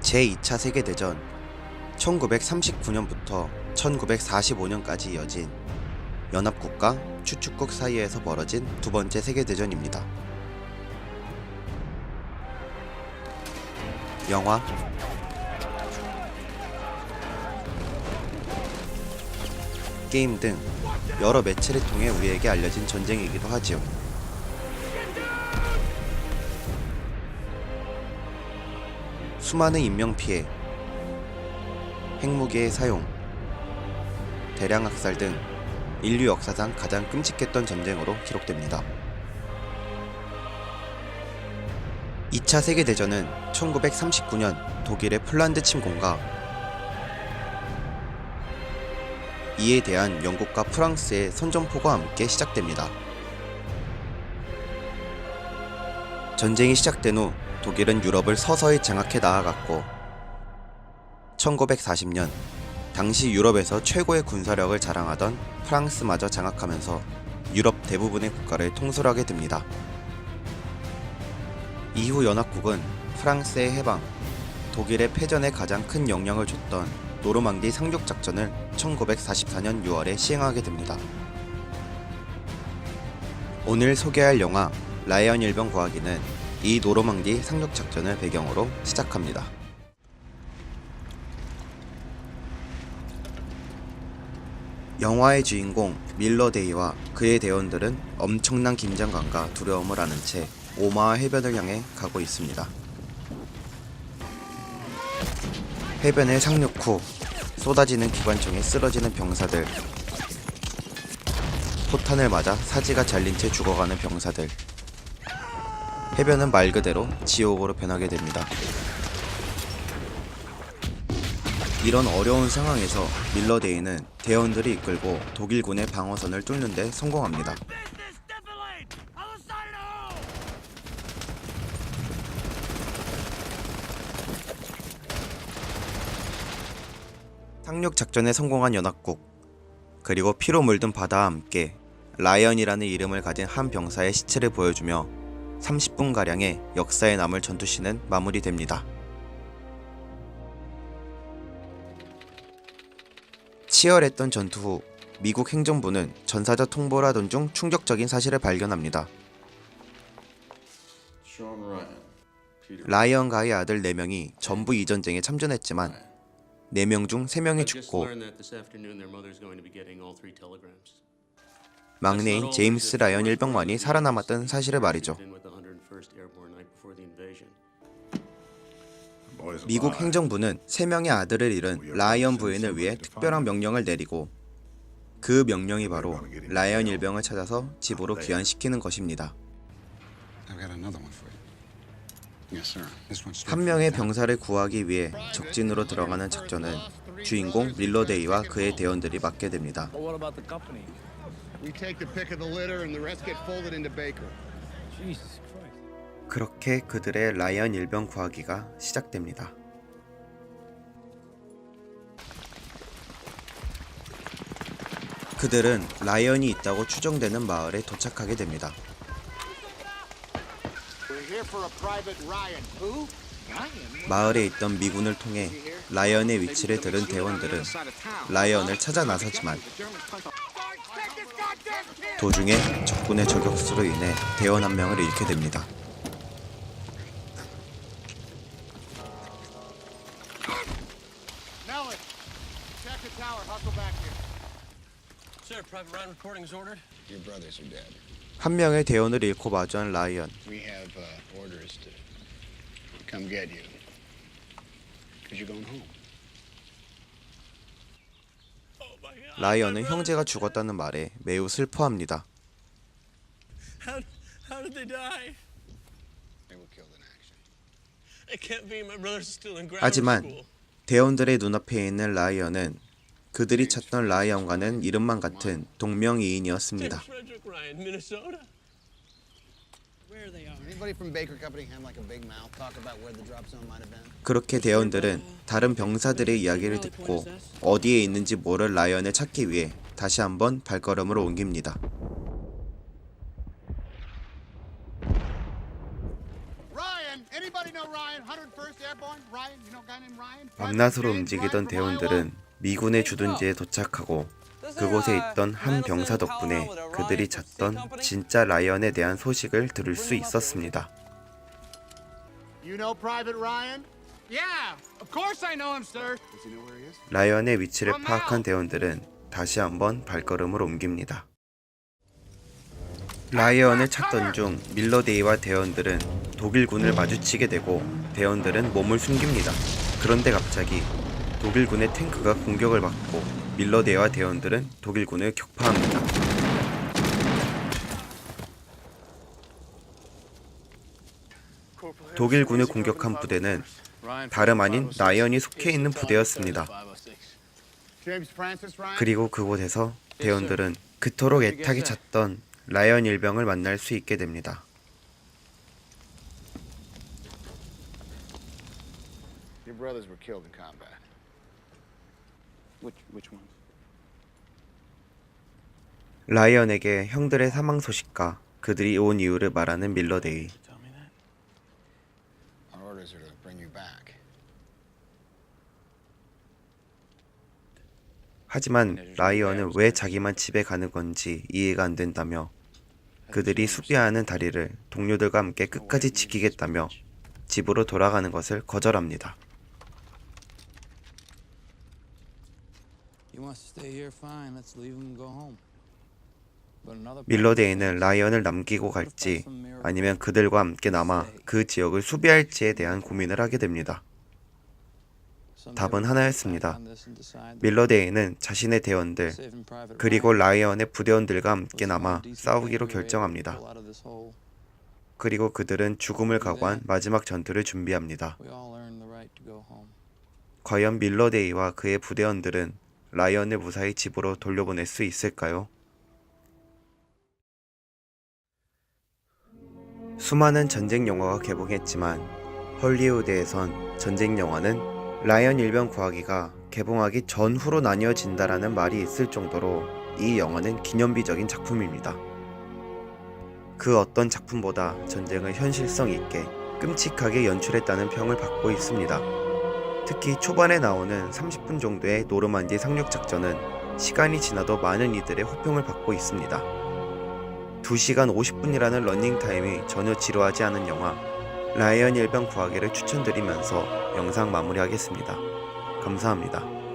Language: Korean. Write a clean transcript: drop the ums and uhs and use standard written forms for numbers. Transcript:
제2차 세계대전 1939년부터 1945년까지 이어진 연합국과 추축국 사이에서 벌어진 두 번째 세계대전입니다. 영화, 게임 등 여러 매체를 통해 우리에게 알려진 전쟁이기도 하지요. 수많은 인명피해, 핵무기의 사용, 대량 학살 등 인류 역사상 가장 끔찍했던 전쟁으로 기록됩니다. 2차 세계대전은 1939년 독일의 폴란드 침공과 이에 대한 영국과 프랑스의 선전포고와 함께 시작됩니다. 전쟁이 시작된 후 독일은 유럽을 서서히 장악해 나아갔고 1940년 당시 유럽에서 최고의 군사력을 자랑하던 프랑스마저 장악하면서 유럽 대부분의 국가를 통솔하게 됩니다. 이후 연합국은 프랑스의 해방, 독일의 패전에 가장 큰 영향을 줬던 노르망디 상륙작전을 1944년 6월에 시행하게 됩니다. 오늘 소개할 영화 라이언 일병 구하기는 이 노르망디 상륙작전을 배경으로 시작합니다. 영화의 주인공 밀러 데이와 그의 대원들은 엄청난 긴장감과 두려움을 안은 채 오마하 해변을 향해 가고 있습니다. 해변에 상륙 후 쏟아지는 기관총에 쓰러지는 병사들, 포탄을 맞아 사지가 잘린 채 죽어가는 병사들, 해변은 말 그대로 지옥으로 변하게 됩니다. 이런 어려운 상황에서 밀러 데이는 대원들이 이끌고 독일군의 방어선을 뚫는 데 성공합니다. 상륙 작전에 성공한 연합국, 그리고 피로 물든 바다와 함께 라이언이라는 이름을 가진 한 병사의 시체를 보여주며 30분가량의 역사에 남을 전투씬은 마무리됩니다. 치열했던 전투 후 미국 행정부는 전사자 통보를 하던 중 충격적인 사실을 발견합니다. 라이언과의 아들 4명이 전부 이 전쟁에 참전했지만 4명 중 3명이 죽고 막내인 제임스 라이언 일병만이 살아남았던 사실을 말이죠. 미국 행정부는 3명의 아들을 잃은 라이언 부인을 위해 특별한 명령을 내리고 그 명령이 바로 라이언 일병을 찾아서 집으로 귀환시키는 것입니다. 한 명의 병사를 구하기 위해 적진으로 들어가는 작전은 주인공 밀러 데이와 그의 대원들이 맡게 됩니다. 그렇게 그들의 라이언 일병 구하기가 시작됩니다. 그들은 라이언이 있다고 추정되는 마을에 도착하게 됩니다. 마을에 있던 미군을 통해 라이언의 위치를 들은 대원들은 라이언을 찾아 나서지만 도중에 적군의 저격수로 인해 대원 한 명을 잃게 됩니다. 한 명의 대원을 잃고 마주한 라이언. 라이언은 형제가 죽었다는 말에 매우 슬퍼합니다. 하지만 대원들의 눈앞에 있는 라이언은 그들이 찾던 라이언과는 이름만 같은 동명이인이었습니다. 그렇게 대원들은 다른 병사들의 이야기를 듣고 어디에 있는지 모를 라이언을 찾기 위해 다시 한번 발걸음을 옮깁니다. 밤낮으로 움직이던 대원들은 미군의 주둔지에 도착하고 그곳에 있던 한 병사 덕분에 그들이 찾던 진짜 라이언에 대한 소식을 들을 수 있었습니다. 라이언의 위치를 파악한 대원들은 다시 한번 발걸음을 옮깁니다. 라이언을 찾던 중 밀러데이와 대원들은 독일군을 마주치게 되고 대원들은 몸을 숨깁니다. 그런데 갑자기 독일군의 탱크가 공격을 받고 밀러데이와 대원들은 독일군을 격파합니다. 독일군을 공격한 부대는 다름 아닌 라이언이 속해 있는 부대였습니다. 그리고 그곳에서 대원들은 그토록 애타게 찾던 라이언 일병을 만날 수 있게 됩니다. Your brothers were killed in combat. Which one? 라이언에게 형들의 사망 소식과 그들이 온 이유를 말하는 밀러데이. Tell me that. Our orders are to bring you back. 하지만 라이언은 왜 자기만 집에 가는 건지 이해가 안 된다며 그들이 수비해야 하는 다리를 동료들과 함께 끝까지 지키겠다며 집으로 돌아가는 것을 거절합니다. You want to stay here? Fine. Let's leave him and go home. But another 밀러데이는 라이언을 남기고 갈지 아니면 그들과 함께 남아 그 지역을 수비할지에 대한 고민을 하게 됩니다. 답은 하나였습니다. 밀러데이는 자신의 대원들 그리고 라이언의 부대원들과 함께 남아 싸우기로 결정합니다. 그리고 그들은 죽음을 각오한 마지막 전투를 준비합니다. 과연 밀러데이와 그의 부대원들은 라이언을 무사히 집으로 돌려보낼 수 있을까요? 수많은 전쟁 영화가 개봉했지만 헐리우드에선 전쟁 영화는 라이언 일병 구하기가 개봉하기 전후로 나뉘어진다라는 말이 있을 정도로 이 영화는 기념비적인 작품입니다. 그 어떤 작품보다 전쟁을 현실성 있게 끔찍하게 연출했다는 평을 받고 있습니다. 특히 초반에 나오는 30분 정도의 노르만디 상륙 작전은 시간이 지나도 많은 이들의 호평을 받고 있습니다. 2시간 50분이라는 러닝타임이 전혀 지루하지 않은 영화 라이언 일병 구하기를 추천드리면서 영상 마무리하겠습니다. 감사합니다.